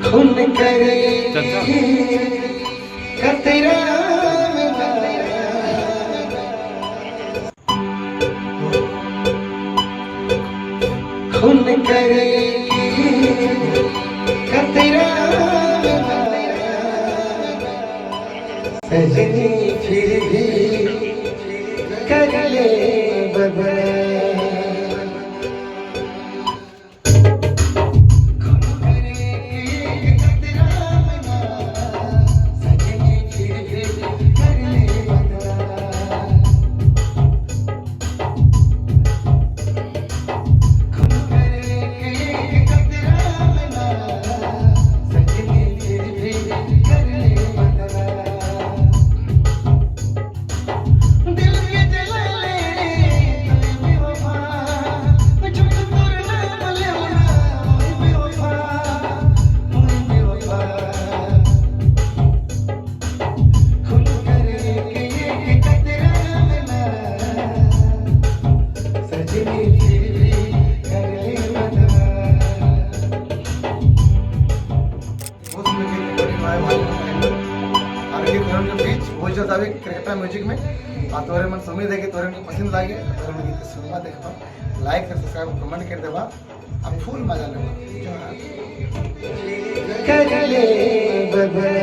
खून करे कतरा खून करे कतरा सजनी फिर भी कर ले बदला क्रिकेट म्यूजिक में तोरे मन समय देखे तोरे मन पसंद लागे तोरे मन गीत सुनवा देखबा लाइक कर सब्सक्राइब कमेंट कर देबा अब फुल मजा लेबा कर ले बदला।